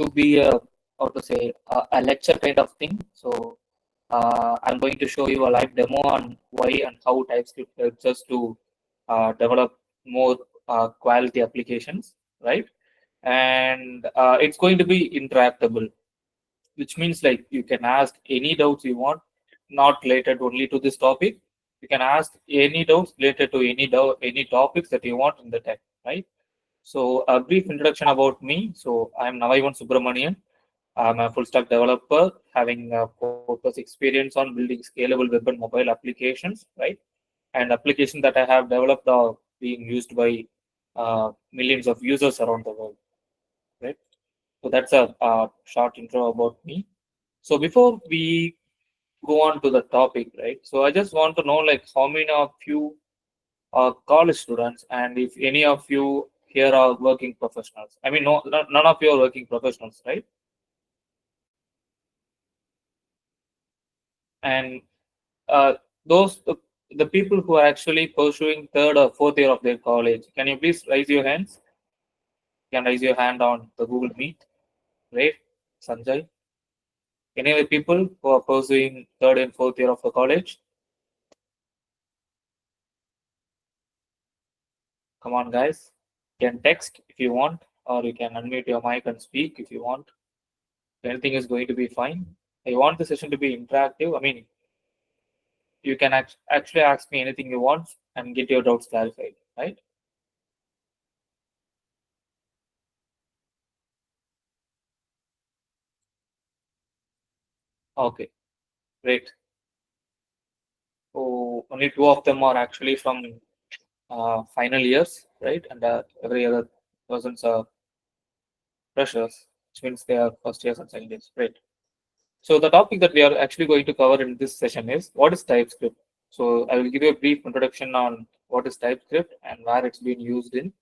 to be a, how to say, a lecture kind of thing. So I'm going to show you a live demo on why and how TypeScript helps us to develop more quality applications, right? And it's going to be interactable, which means like you can ask any doubts you want, not related only to this topic. You can ask any doubts related to any topics that you want in the tech, right? So a brief introduction about me. So I'm Navaivan Subramanian. I'm a full stack developer having a 4+ experience on building scalable web and mobile applications, right? And applications that I have developed are being used by millions of users around the world, right? So that's a short intro about me. So before we go on to the topic, right? So I just want to know like how many of you are college students, and if any of you here are working professionals. I mean, no, none of you are working professionals, right? And uh, those the people who are actually pursuing third or fourth year of their college, can you please raise your hands? You can raise your hand on the Google Meet, right? Sanjay. Any other people who are pursuing third and fourth year of the college? Come on, guys. You can text if you want, or you can unmute your mic and speak if you want. Anything is going to be fine. I want the session to be interactive. I mean, you can actually ask me anything you want and get your doubts clarified, right? Okay, great. So only two of them are actually from final years, right? And every other persons are freshers, which means they are first years and second years. Great. So the topic that we are actually going to cover in this session is what is TypeScript. So I will give you a brief introduction on what is TypeScript and where it's been used in,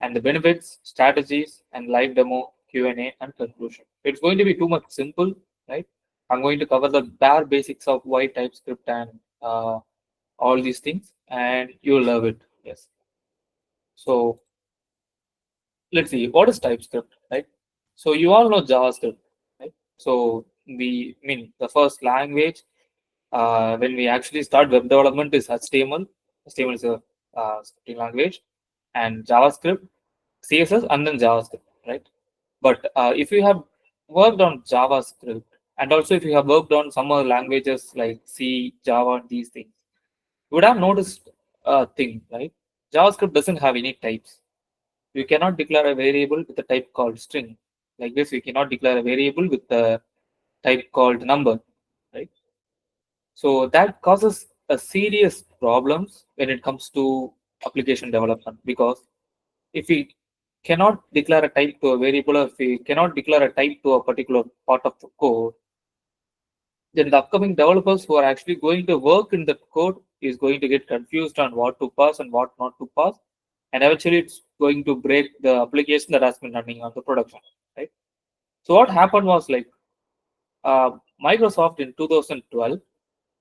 and the benefits, strategies, and live demo, Q&A, and conclusion. It's going to be too much simple, right? I'm going to cover the bare basics of why TypeScript and all these things, and you'll love it. Yes. So let's see, what is TypeScript, right? So you all know JavaScript, right? So I mean, the first language when we actually start web development is HTML. HTML is a scripting language, and JavaScript, CSS, and then JavaScript, right? But if you have worked on JavaScript, and also if you have worked on some other languages like C, Java, these things, you would have noticed a thing, right? JavaScript doesn't have any types. You cannot declare a variable with a type called string. Like this, you cannot declare a variable with a type called number, right? So that causes a serious problems when it comes to application development, because if we cannot declare a type to a variable, or if we cannot declare a type to a particular part of the code, then the upcoming developers who are actually going to work in the code is going to get confused on what to pass and what not to pass, and eventually it's going to break the application that has been running on the production, right? So what happened was like uh, Microsoft in 2012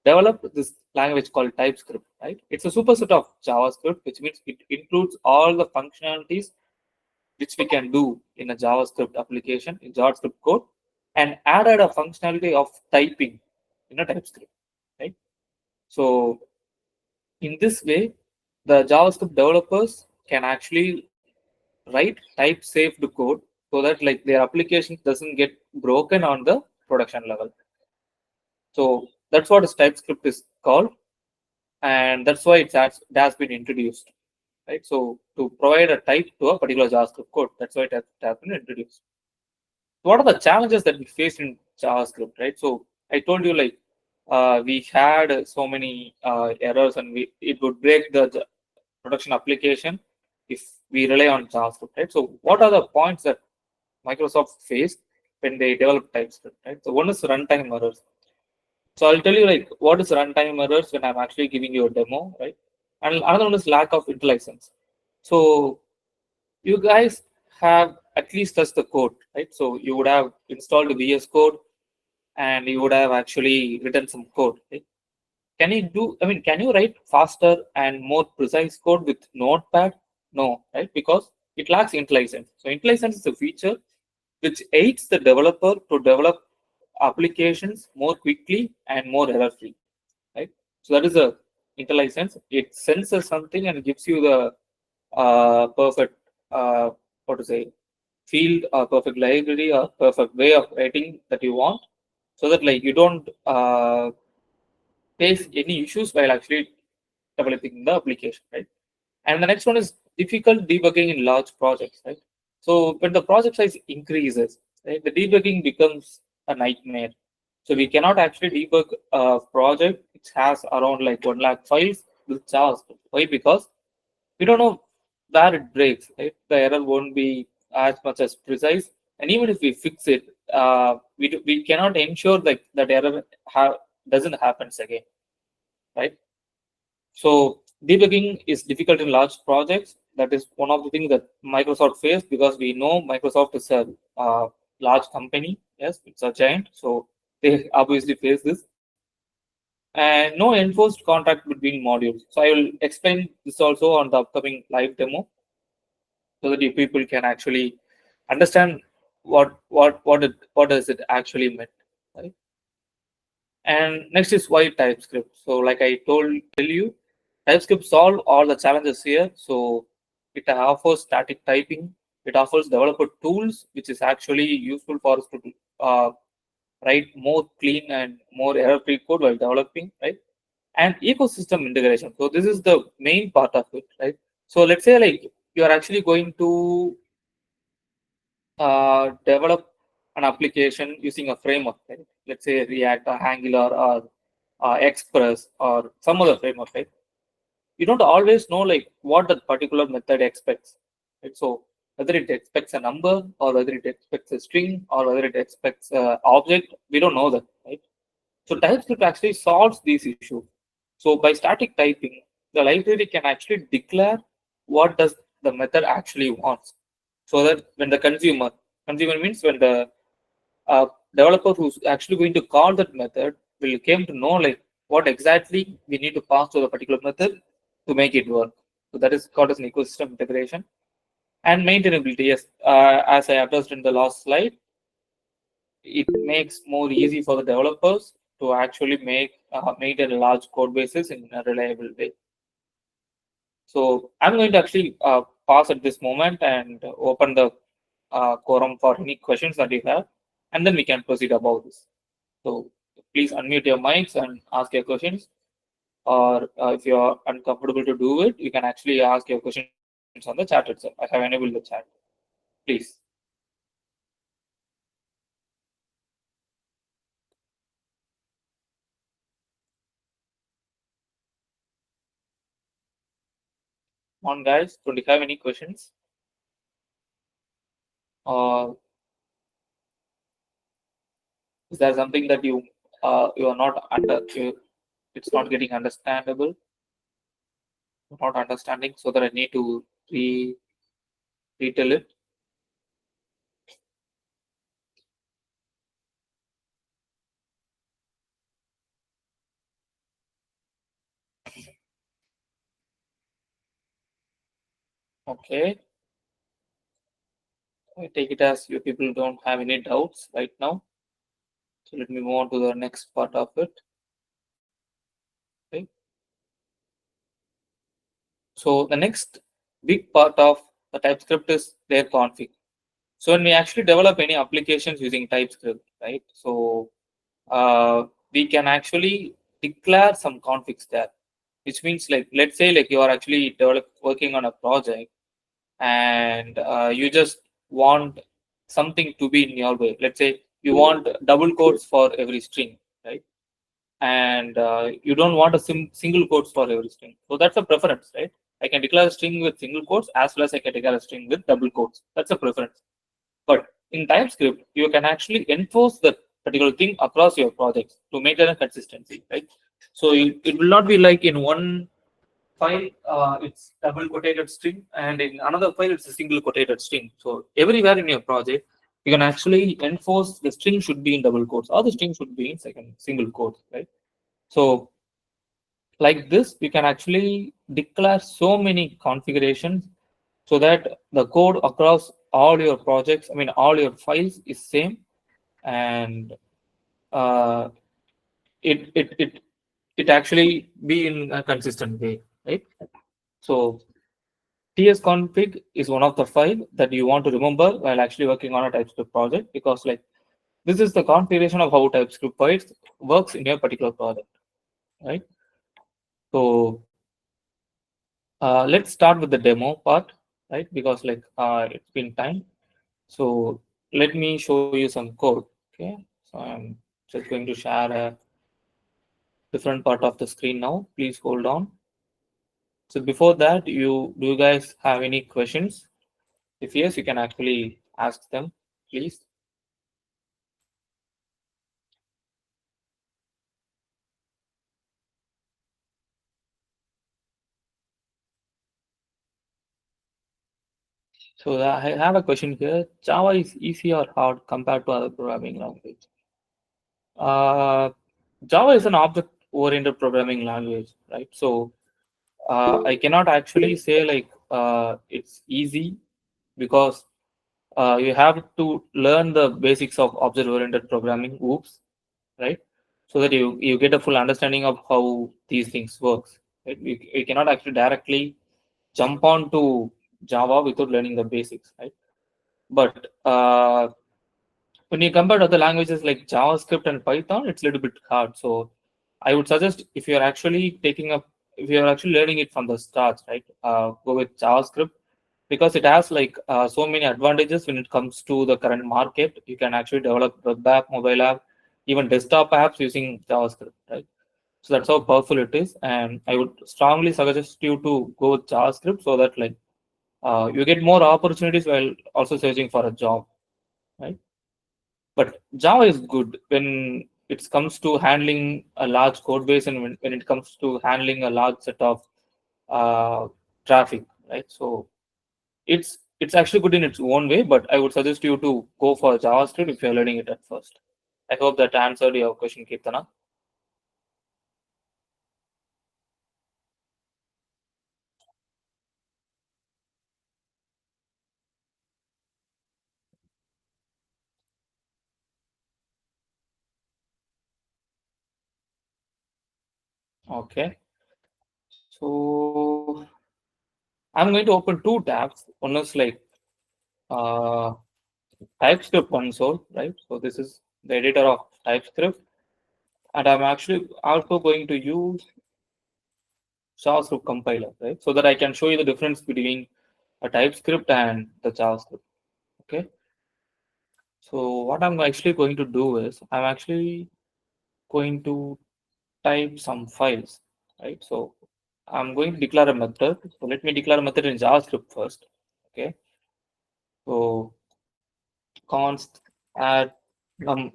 developed this language called TypeScript, right? It's a superset of JavaScript, which means it includes all the functionalities which we can do in a JavaScript application, in JavaScript code, and added a functionality of typing in a TypeScript, right? So in this way, the JavaScript developers can actually write type saved code so that like their application doesn't get broken on the production level. So that's what TypeScript is called, and that's why it has been introduced, right? So to provide a type to a particular JavaScript code, that's why it has been introduced. What are the challenges that we faced in JavaScript, right? So I told you like we had so many errors, and it would break the production application if we rely on JavaScript, right? So what are the points that Microsoft faced when they developed TypeScript, right? So one is runtime errors. So I'll tell you like what is runtime errors when I'm actually giving you a demo, right? And another one is lack of IntelliSense. So you guys have at least touched the code, right? So you would have installed VS Code and you would have actually written some code, right? Can you do, I mean, can you write faster and more precise code with Notepad? No, right? Because it lacks IntelliSense. So IntelliSense is a feature which aids the developer to develop applications more quickly and more error-free, right? So that is a IntelliSense. It senses something and gives you the perfect, what to say, field or perfect library or perfect way of writing that you want, so that like you don't face any issues while actually developing the application, right? And the next one is difficult debugging in large projects, right? So when the project size increases, right, the debugging becomes a nightmare. So we cannot actually debug a project which has around like 1 lakh files with JavaScript. Why? Because we don't know where it breaks, right? The error won't be as much as precise. And even if we fix it, we cannot ensure that that error doesn't happen again, right? So debugging is difficult in large projects. That is one of the things that Microsoft faced, because we know Microsoft is a large company. Yes, it's a giant. So they obviously face this. And no enforced contract between modules. So I will explain this also on the upcoming live demo, so that you people can actually understand what does it actually meant, right? And next is why TypeScript. So like I tell you, TypeScript solve all the challenges here. So it offers static typing. It offers developer tools, which is actually useful for us to uh, write more clean and more error-free code while developing, right? And ecosystem integration. So this is the main part of it, right? So let's say like you are actually going to develop an application using a framework, right? Let's say React or Angular or Express or some other framework, right? You don't always know like what that particular method expects, right? So whether it expects a number or whether it expects a string or whether it expects an object, we don't know that, right? So TypeScript actually solves these issues. So by static typing, the library can actually declare what does the method actually wants. So that when the consumer means when the uh, developer who's actually going to call that method will came to know like what exactly we need to pass to the particular method to make it work. So that is called as an ecosystem integration. And maintainability, yes, as I addressed in the last slide, it makes more easy for the developers to actually maintain large code bases in a reliable way. So I'm going to actually pause at this moment and open the quorum for any questions that you have, and then we can proceed about this. So please unmute your mics and ask your questions, or if you are uncomfortable to do it, you can actually ask your questions on the chat itself. I have enabled the chat. Please. On guys, don't you have any questions? Or is there something that you are not it's not getting understandable, not understanding, so that I need to retell it? Okay, I take it as you people don't have any doubts right now. So let me move on to the next part of it. Okay. So the next big part of the TypeScript is their config. So when we actually develop any applications using TypeScript, right? So we can actually declare some configs there, which means like let's say like you are actually working on a project and you just want something to be in your way. Let's say you want double quotes for every string, right? And you don't want a single quotes for every string. So that's a preference, right? I can declare a string with single quotes as well as I can declare a string with double quotes. That's a preference. But in TypeScript, you can actually enforce that particular thing across your projects to maintain a consistency, right? So it will not be like in one file, it's double quoted string, and in another file, it's a single quoted string. So everywhere in your project, you can actually enforce the string should be in double quotes or the string should be in single quotes, right? So like this, we can actually declare so many configurations so that the code across all your projects, I mean, all your files is same, and uh, it it it it actually be in a consistent way, right? So tsconfig is one of the file that you want to remember while actually working on a TypeScript project, because like this is the configuration of how TypeScript files works in your particular project, right? So let's start with the demo part, right? Because like it's been time. So let me show you some code. Okay. So I'm just going to share a different part of the screen now. Please hold on. So before that, do you guys have any questions? If yes, you can actually ask them, please. So I have a question here. Java is easy or hard compared to other programming language? Uh, Java is an object-oriented programming language, right? So I cannot actually say like it's easy, because you have to learn the basics of object-oriented programming, oops, right? So that you get a full understanding of how these things works. Right? You cannot actually directly jump on to Java without learning the basics, right? But when you compare to other languages like JavaScript and Python, it's a little bit hard. So I would suggest, if you're actually learning it from the start, right, go with JavaScript, because it has like so many advantages when it comes to the current market. You can actually develop web app, mobile app, even desktop apps using JavaScript, right? So that's how powerful it is, and I would strongly suggest you to go with JavaScript, so that like you get more opportunities while also searching for a job, right? But Java is good when it comes to handling a large code base, and when it comes to handling a large set of uh, traffic, right? So it's actually good in its own way, but I would suggest you to go for JavaScript if you're learning it at first. I hope that answered your question, Kirtana. Okay. So I'm going to open two tabs. One is like uh, TypeScript console, right? So this is the editor of TypeScript, and I'm actually also going to use JavaScript compiler, right? So that I can show you the difference between a TypeScript and the JavaScript. Okay. So what I'm actually going to do is I'm actually going to type some files, right? So I'm going to declare a method. So let me declare a method in JavaScript first. Okay. So const add num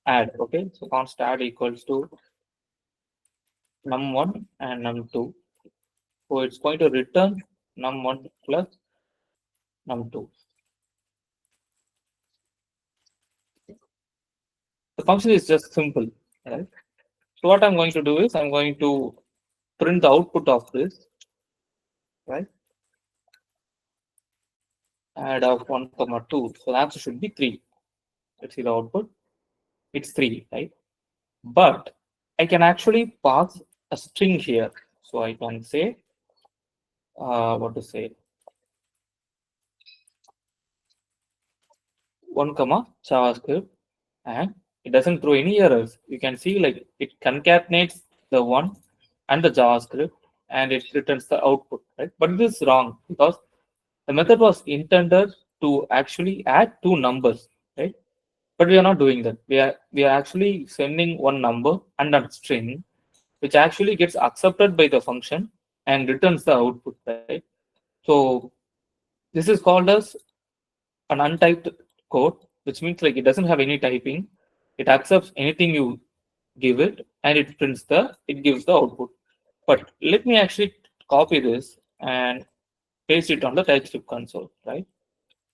add. Okay. So const add equals to num1 and num2. So it's going to return num1 plus num2. The function is just simple, right? So what I'm going to do is I'm going to print the output of this, right? Add of 1 comma 2. So the answer should be 3. Let's see the output. It's 3, right? But I can actually pass a string here. So I can say, what to say, 1 comma JavaScript, and it doesn't throw any errors. You can see like it concatenates the 1 and the JavaScript, and it returns the output, right? But this is wrong, because the method was intended to actually add two numbers, right? But we are not doing that. We are actually sending one number and a string, which actually gets accepted by the function and returns the output, right? So this is called as an untyped code, which means like it doesn't have any typing. It accepts anything you give it, and it gives the output. But let me actually copy this and paste it on the TypeScript console, right?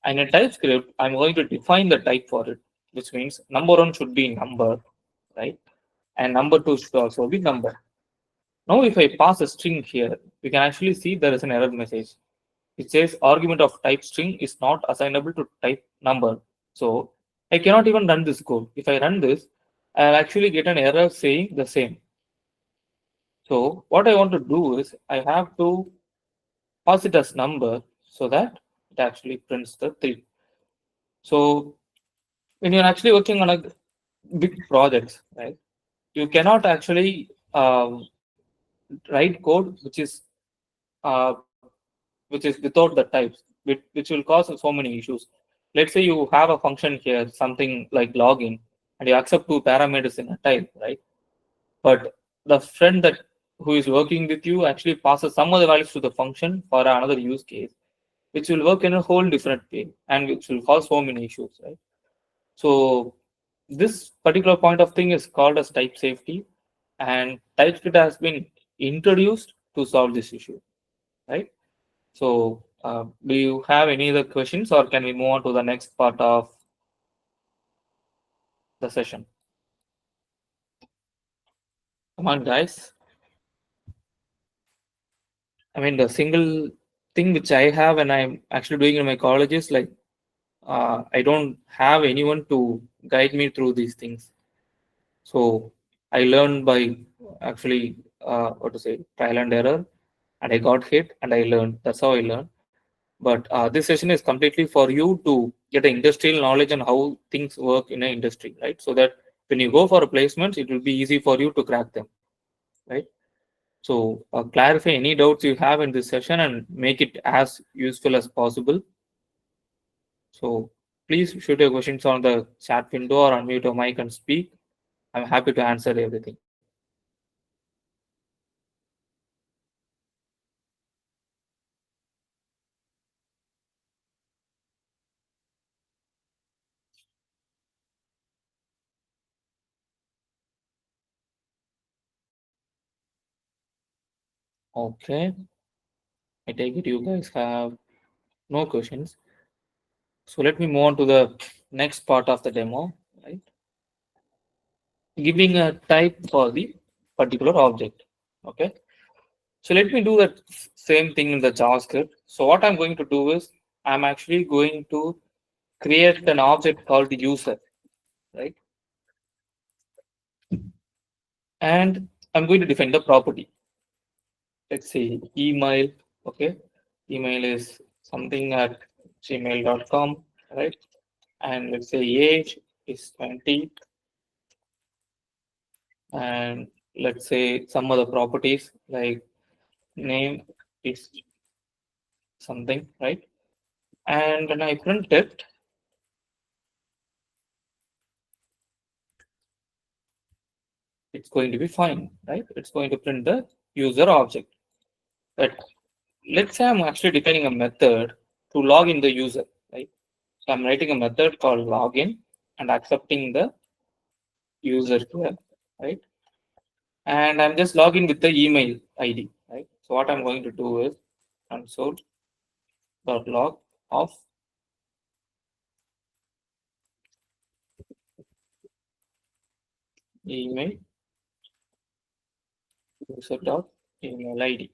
And in TypeScript, I'm going to define the type for it, which means number one should be number, right? And number two should also be number. Now, if I pass a string here, we can actually see there is an error message. it says argument of type string is not assignable to type number. So I cannot even run this code. If I run this, I'll actually get an error saying the same. So what I want to do is I have to pass it as number so that it actually prints the 3. So when you're actually working on a big projects, right, you cannot actually write code uh, which is without the types, which will cause so many issues. Let's say you have a function here, something like login, and you accept 2 parameters in a type, right? But the friend that who is working with you actually passes some other values to the function for another use case, which will work in a whole different way and which will cause so many issues, right? So this particular point of thing is called as type safety, and TypeScript has been introduced to solve this issue, right? So do you have any other questions, or can we move on to the next part of the session? Come on, guys. I mean, the single thing which I have and I'm actually doing in my college is like I don't have anyone to guide me through these things. So I learned by actually what to say, trial and error, and I got hit and I learned. That's how I learned. But this session is completely for you to get an industrial knowledge on how things work in an industry, right? So that when you go for placements, it will be easy for you to crack them, right? So clarify any doubts you have in this session and make it as useful as possible. So please shoot your questions on the chat window or unmute your mic and speak. I'm happy to answer everything. Okay, I take it you guys have no questions. So let me move on to the next part of the demo, right? Giving a type for the particular object. Okay. So let me do that same thing in the JavaScript. So what I'm going to do is I'm actually going to create an object called the user, right? And I'm going to define the property. Let's say email. Okay. Email is something at gmail.com, right? And let's say age is 20, and let's say some other properties like name is something, right? And when I print it, it's going to be fine, right? It's going to print the user object. But let's say I'm actually defining a method to log in the user, right? So I'm writing a method called login and accepting the user here, right? And I'm just logging with the email ID, right? So what I'm going to do is console.log of email user.email ID.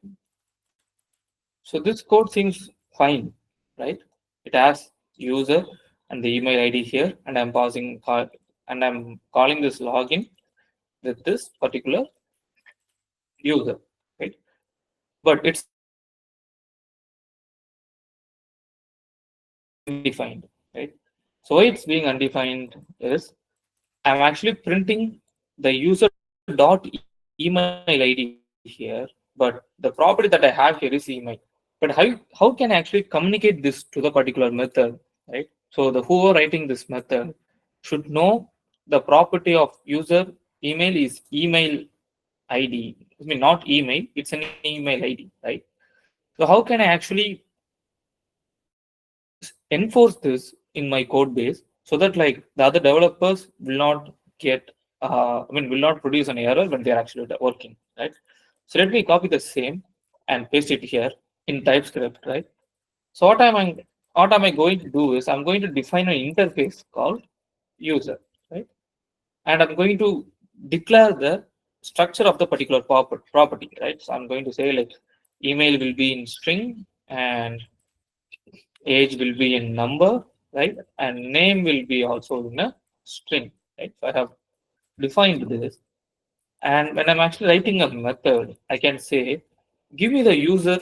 So this code seems fine, right? It has user and the email ID here, and and I'm calling this login with this particular user, right? But it's undefined, right? So why it's being undefined is I'm actually printing the user.email ID here, but the property that I have here is email. But how can I actually communicate this to the particular method, right? So the whoever writing this method should know the property of user email is email ID. I mean, not email, it's an email ID, right? So how can I actually enforce this in my code base so that like the other developers will not get, will not produce an error when they're actually working, right? So let me copy the same and paste it here in TypeScript, right? So what am I going to do is I'm going to define an interface called user, right? And I'm going to declare the structure of the particular property, right? So I'm going to say like email will be in string and age will be in number, right? And name will be also in a string, right? So I have defined this. And when I'm actually writing a method, I can say, give me the user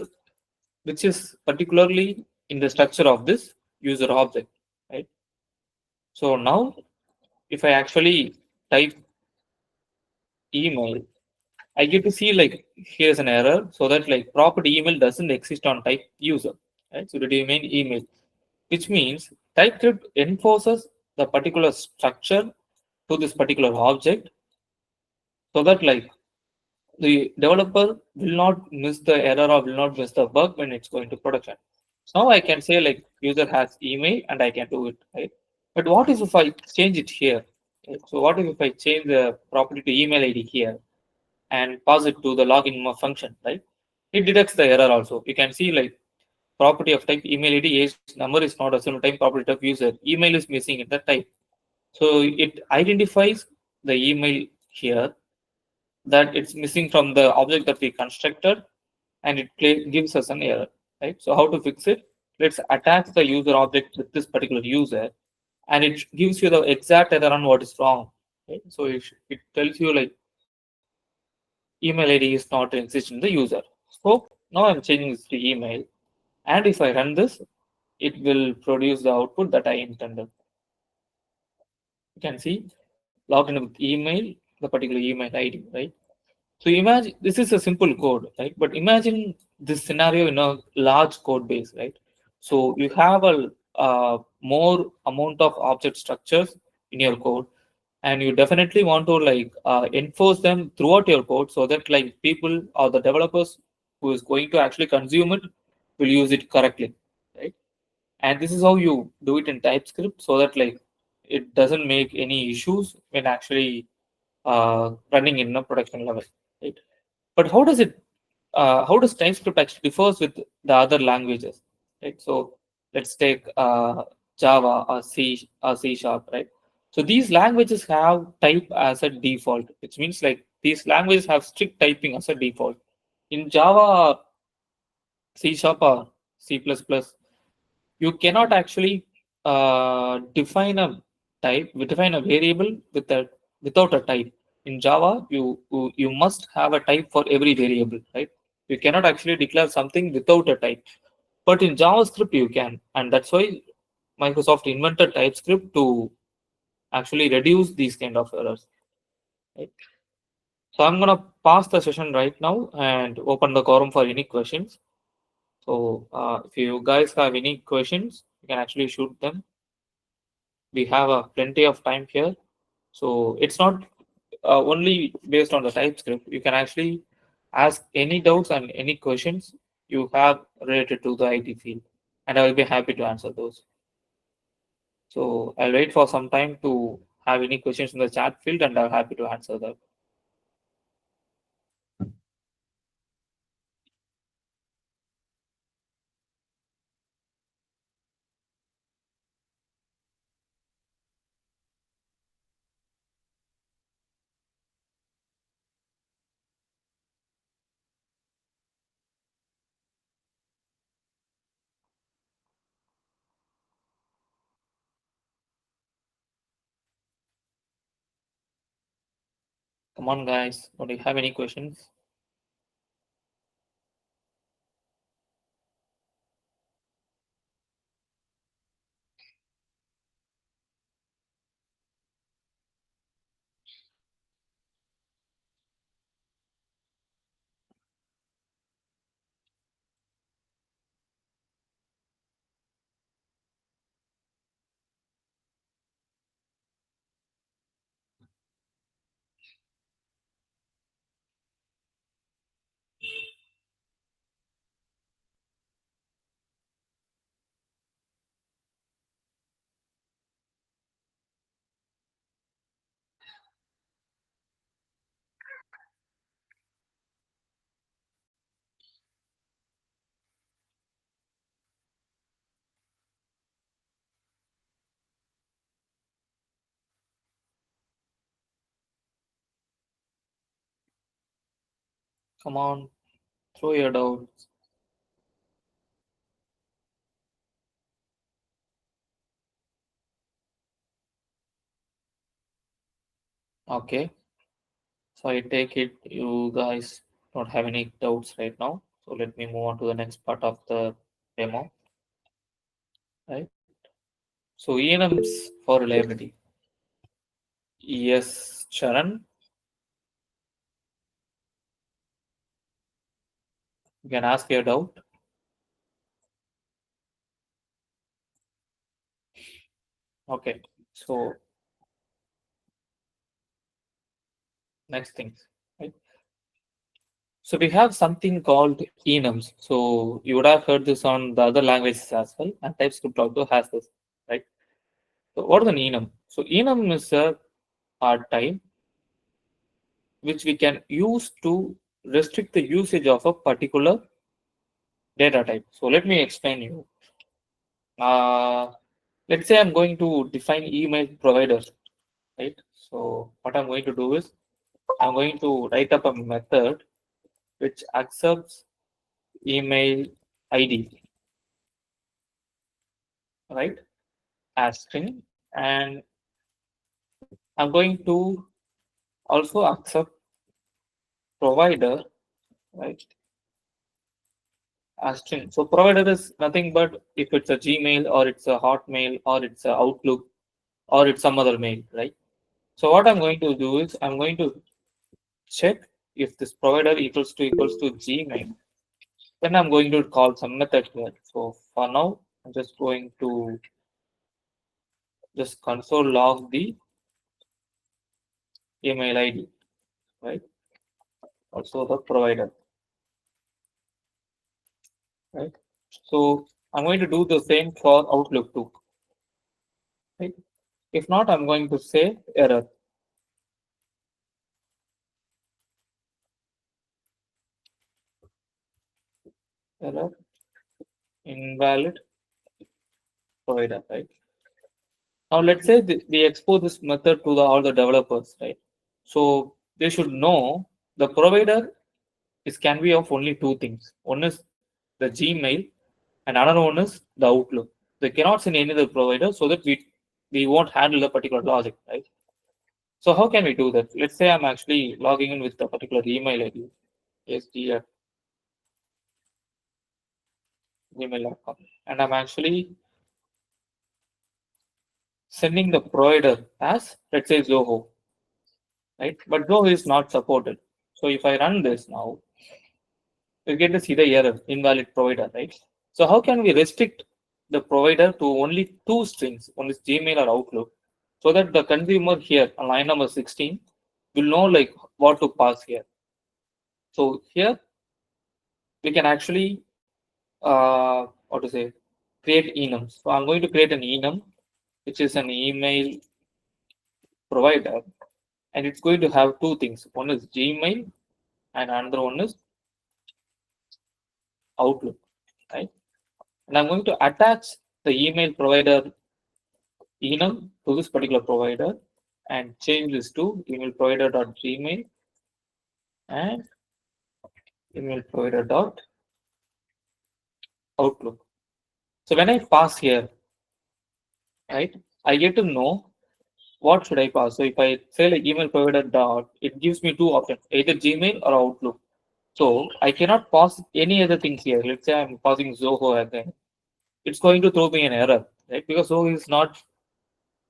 which is particularly in the structure of this user object, right? So now if I actually type email, I get to see like here's an error so that like property email doesn't exist on type user, right? So the domain email, which means TypeScript enforces the particular structure to this particular object so that like the developer will not miss the error or will not miss the bug when it's going to production. So now I can say like user has email and I can do it, right? But what if I change it here? Right? So what if I change the property to email ID here and pass it to the login function, right? It detects the error also. You can see like property of type email ID age number is not a single time property of user. Email is missing in the type. So it identifies the email here that it's missing from the object that we constructed and it gives us an error, right? So how to fix it? Let's attach the user object with this particular user and it gives you the exact error on what is wrong. Right? So it tells you like email ID is not exist in the user. So now I'm changing this to email and if I run this, it will produce the output that I intended. You can see login with email, the particular email ID, right? So imagine this is a simple code, right? But imagine this scenario in a large code base, right? So you have a more amount of object structures in your code, and you definitely want to like enforce them throughout your code so that like people or the developers who is going to actually consume it will use it correctly, right? And this is how you do it in TypeScript so that like it doesn't make any issues when actually running in a production level, right? But how does TypeScript actually differs with the other languages, right? So let's take Java or C sharp, right? So these languages have type as a default, which means like these languages have strict typing as a default. In Java, C sharp or C++, you cannot actually define a variable without a type. In Java you must have a type for every variable, right? You cannot actually declare something without a type, but in JavaScript you can, and that's why Microsoft invented TypeScript to actually reduce these kind of errors, right? So I'm going to pass the session right now and open the quorum for any questions. So if you guys have any questions, you can actually shoot them. We have plenty of time here. So it's not only based on the TypeScript. You can actually ask any doubts and any questions you have related to the IT field, and I will be happy to answer those. So I'll wait for some time to have any questions in the chat field, and I'm happy to answer them. Come on, guys. Do you have any questions? Come on, throw your doubts. Okay. So I take it you guys don't have any doubts right now. So let me move on to the next part of the demo. Right. So enums for reliability. Yes, Charan, you can ask your doubt. Okay. So next things. Right. So we have something called enums. So you would have heard this on the other languages as well, and TypeScript also has this, right? So what is an enum? So enum is a type which we can use to restrict the usage of a particular data type. So let me explain you. Uh, let's say I'm going to define email providers, right? So what I'm going to do is I'm going to write up a method which accepts email ID, right, as string, and I'm going to also accept provider, right, as string. So provider is nothing but if it's a Gmail or it's a Hotmail or it's a Outlook or it's some other mail, right? So what I'm going to do is I'm going to check if this provider equals to Gmail. Then I'm going to call some method here. So for now, I'm just going to just console log the email ID, right? Also the provider, right? So I'm going to do the same for Outlook too, right? If not, I'm going to say error, error, invalid provider, right? Now let's say we expose this method to all the developers, right? So they should know the provider is can be of only two things. One is the Gmail and another one is the Outlook. They cannot send any other provider so that we won't handle a particular logic, right? So how can we do that? Let's say I'm actually logging in with a particular email ID, sd at gmail.com, and I'm actually sending the provider as let's say Zoho, right? But Zoho is not supported. So if I run this now, you get to see the error, invalid provider, right? So how can we restrict the provider to only two strings, one is Gmail or Outlook, so that the consumer here on line number 16 will know like what to pass here. So here we can actually what to say create enums. So I'm going to create an enum, which is an email provider, and it's going to have two things. One is Gmail and another one is Outlook, right? And I'm going to attach the email provider enum to this particular provider and change this to email provider.gmail and email provider.outlook. So when I pass here, right, I get to know what should I pass. So if I say like email provider dot, it gives me two options, either Gmail or Outlook. So I cannot pass any other things here. Let's say I'm passing Zoho again. It's going to throw me an error, right? Because Zoho is not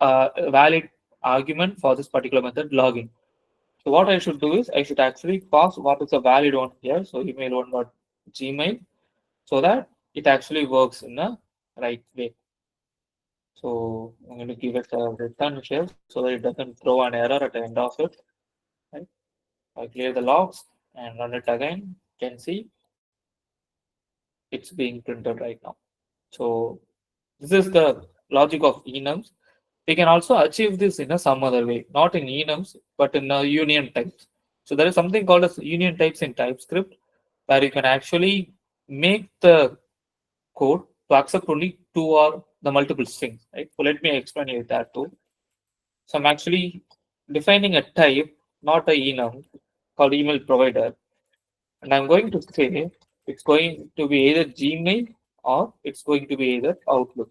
a valid argument for this particular method login. So what I should do is I should actually pass what is a valid one here. So email one dot Gmail, so that it actually works in the right way. So I'm going to give it a return here so that it doesn't throw an error at the end of it. Right? I clear the logs and run it again. You can see it's being printed right now. So this is the logic of enums. We can also achieve this in a some other way, not in enums, but in union types. So there is something called as union types in TypeScript, where you can actually make the code to accept only two or the multiple strings. Right. So let me explain you that too. So I'm actually defining a type, not a enum, called email provider, and I'm going to say it's going to be either Gmail or it's going to be either Outlook.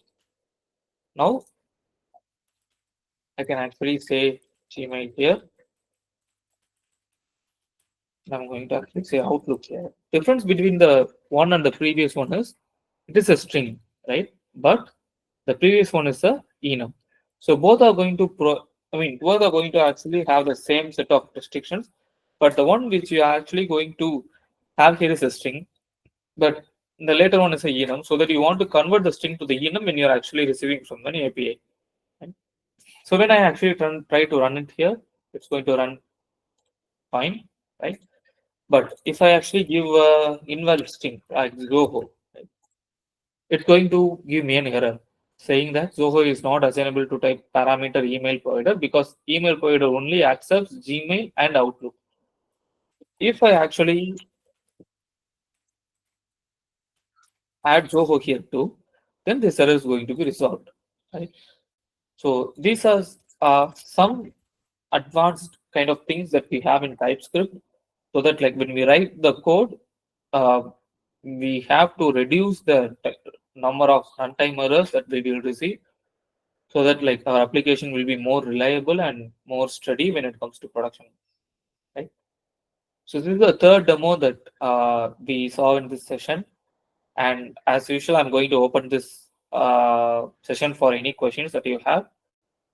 Now I can actually say Gmail here I'm going to actually say Outlook here. Difference between the one and the previous one is it is a string, right? But the previous one is a enum. So both are going to both are going to actually have the same set of restrictions, but the one which you are actually going to have here is a string, but the later one is a enum, so that you want to convert the string to the enum when you're actually receiving from an API. Right? So when I actually try to run it here, it's going to run fine, right? But if I actually give a invalid string like Zoho, right, it's going to give me an error saying that Zoho is not assignable to type parameter email provider because email provider only accepts Gmail and Outlook. If I actually add Zoho here too, then this error is going to be resolved. Right? So these are some advanced kind of things that we have in TypeScript, so that like when we write the code, uh, we have to reduce the number of runtime errors that we will receive, so that like our application will be more reliable and more steady when it comes to production. Right. So this is the third demo that we saw in this session, and as usual, I'm going to open this session for any questions that you have,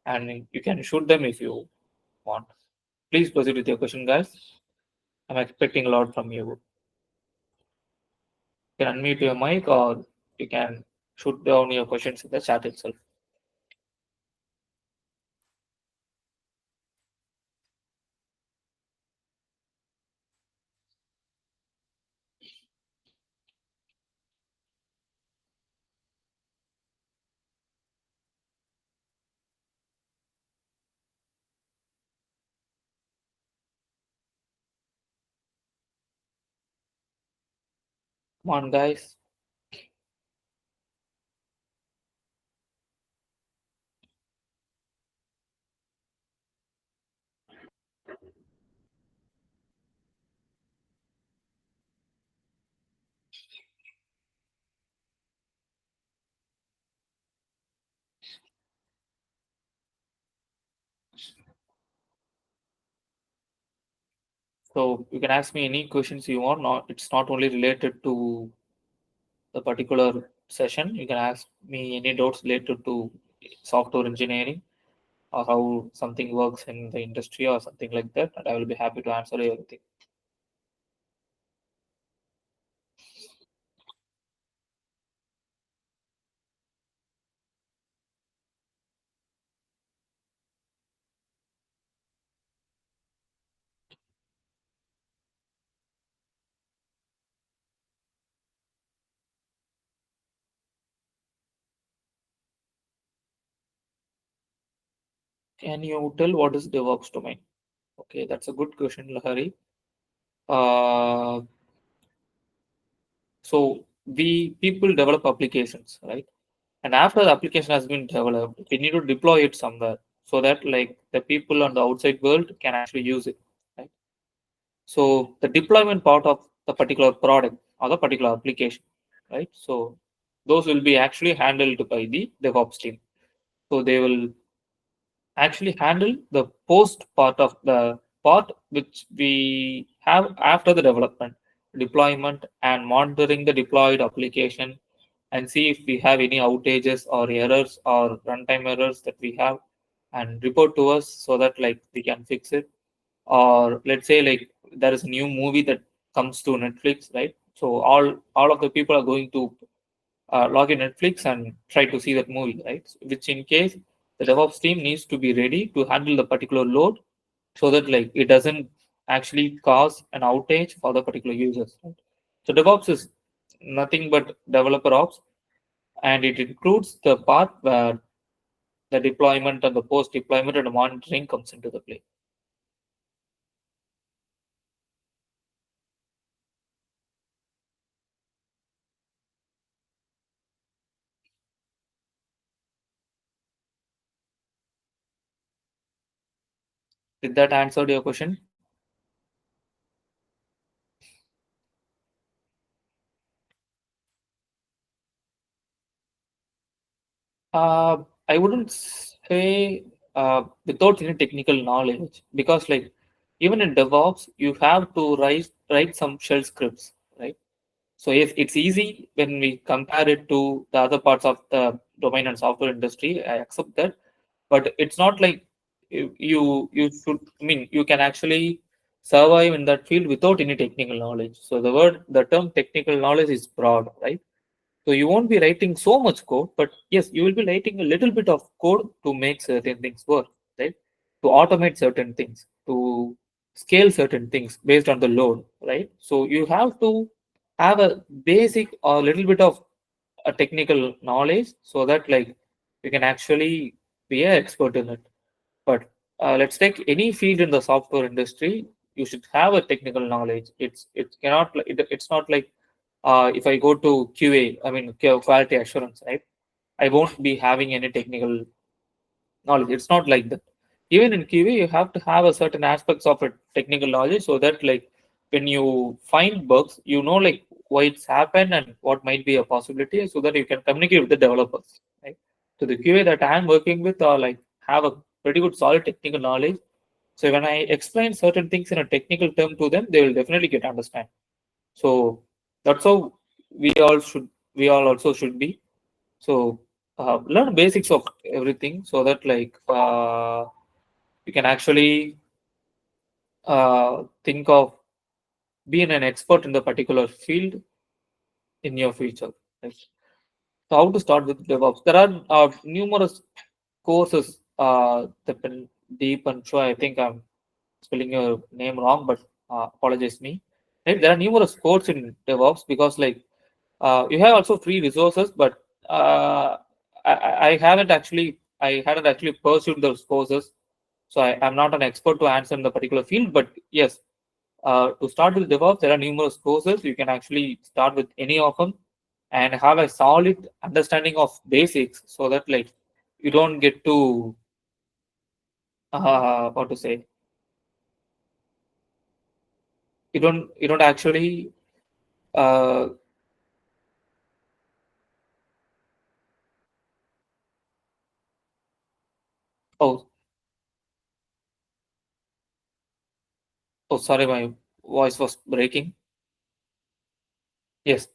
and you can shoot them if you want. Please proceed with your question, guys. I'm expecting a lot from you. You can unmute your mic or you can shoot down your questions in the chat itself. Come on, guys. So you can ask me any questions you want. Not, it's not only related to the particular session. You can ask me any doubts related to software engineering or how something works in the industry or something like that, and I will be happy to answer everything. Can you tell what is DevOps domain? Okay, that's a good question, Lahari. Uh, so we people develop applications, right? And after the application has been developed, we need to deploy it somewhere so that like the people on the outside world can actually use it. Right? So the deployment part of the particular product or the particular application, right? So those will be actually handled by the DevOps team. So they will actually handle the post part of the part which we have after the development, deployment, and monitoring the deployed application and see if we have any outages or errors or runtime errors that we have and report to us so that like we can fix it. Or let's say like there is a new movie that comes to Netflix, right? So all of the people are going to log in Netflix and try to see that movie, right? Which in case the DevOps team needs to be ready to handle the particular load so that like it doesn't actually cause an outage for the particular users. Right? So DevOps is nothing but developer ops, and it includes the part where the deployment and the post deployment and the monitoring comes into the play. Did that answer your question? I wouldn't say without any technical knowledge, because like even in DevOps, you have to write some shell scripts, right? So yes, it's easy when we compare it to the other parts of the domain and software industry. I accept that, but it's not like you should. I mean, you can actually survive in that field without any technical knowledge. So the term technical knowledge is broad, right? So you won't be writing so much code, but yes, you will be writing a little bit of code to make certain things work, right? To automate certain things, to scale certain things based on the load, right? So you have to have a basic or little bit of a technical knowledge so that like you can actually be an expert in it. But let's take any field in the software industry. You should have a technical knowledge. It's not like if I go to QA, I mean quality assurance, right? I won't be having any technical knowledge. It's not like that. Even in QA, you have to have a certain aspects of a technical knowledge so that like when you find bugs, you know like why it's happened and what might be a possibility, so that you can communicate with the developers, right? So the QA that I'm working with are like have a pretty good solid technical knowledge. So when I explain certain things in a technical term to them, they will definitely get understand. So that's how we all should we all also should be. So learn basics of everything so that like you can actually think of being an expert in the particular field in your future. Right? So how to start with DevOps? There are numerous courses. That can deep and show. I think I'm spelling your name wrong, but apologize me. Right? There are numerous courses in DevOps because like you have also free resources, but I hadn't actually pursued those courses, so I'm not an expert to answer in the particular field. But yes, to start with DevOps, there are numerous courses. You can actually start with any of them and have a solid understanding of basics, so that like you don't get to what to say. You don't actually uh, oh oh sorry, my voice was breaking. Yes.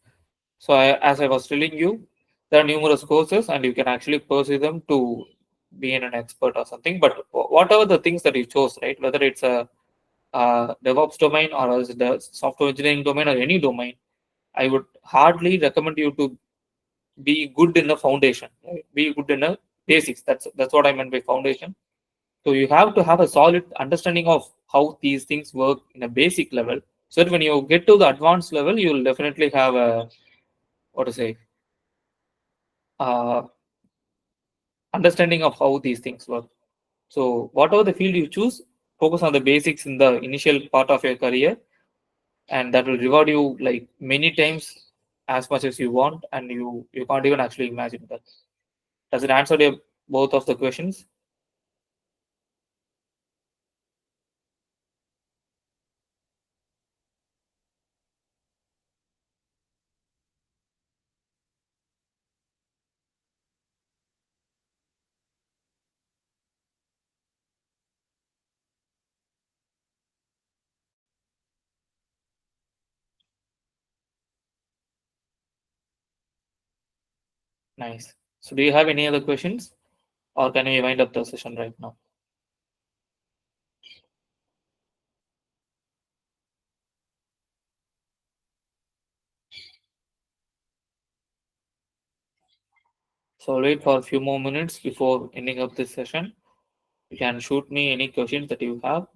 So as I was telling you, there are numerous courses, and you can actually pursue them to be an expert or something. But whatever the things that you chose, right? Whether it's a DevOps domain or as the software engineering domain or any domain, I would hardly recommend you to be good in the foundation. Right? Be good in the basics. That's what I meant by foundation. So you have to have a solid understanding of how these things work in a basic level. So that when you get to the advanced level, you will definitely have a what to say uh, understanding of how these things work. So whatever the field you choose, focus on the basics in the initial part of your career, and that will reward you like many times as much as you want, and you can't even actually imagine that. Does it answer your both of the questions? Nice. So do you have any other questions, or can we wind up the session right now? So I'll wait for a few more minutes before ending up this session. You can shoot me any questions that you have.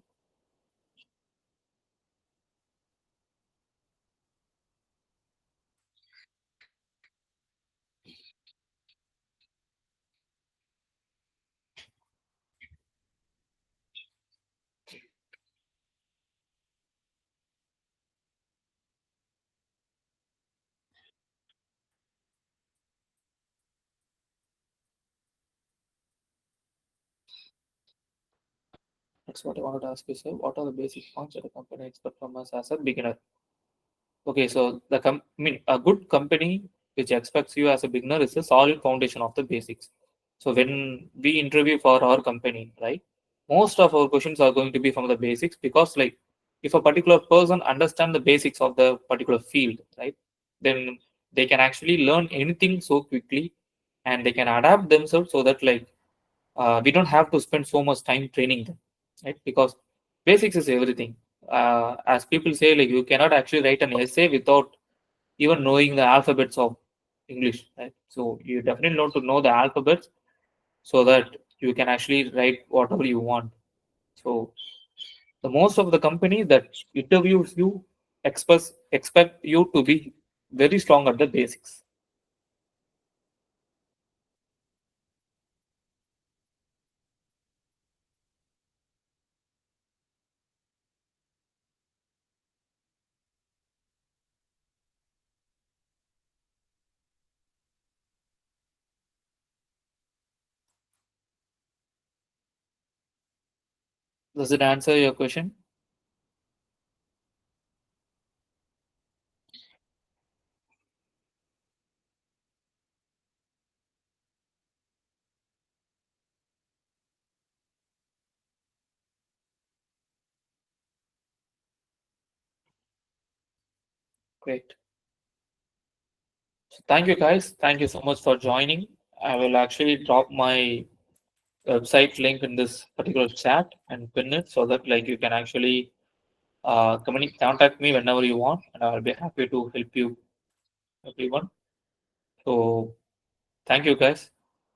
That's what I wanted to ask you, sir. What are the basic points that a company expects from us as a beginner? Okay, so I mean, a good company which expects you as a beginner is a solid foundation of the basics. So when we interview for our company, right? most of our questions are going to be from the basics, because like if a particular person understand the basics of the particular field, right, then they can actually learn anything so quickly, and they can adapt themselves, so that like we don't have to spend so much time training them, right? Because basics is everything. As people say, like you cannot actually write an essay without even knowing the alphabets of English, right? So you definitely need to know the alphabets, so that you can actually write whatever you want. So the most of the company that interviews you expect you to be very strong at the basics. Does it answer your question? Great. So thank you guys. Thank you so much for joining. I will actually drop my website link in this particular chat and pin it, so that like you can actually contact me whenever you want, and I'll be happy to help you, everyone. So thank you guys.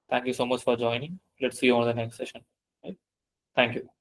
Thank you so much for joining. Let's see you on the next session. Right? Thank you.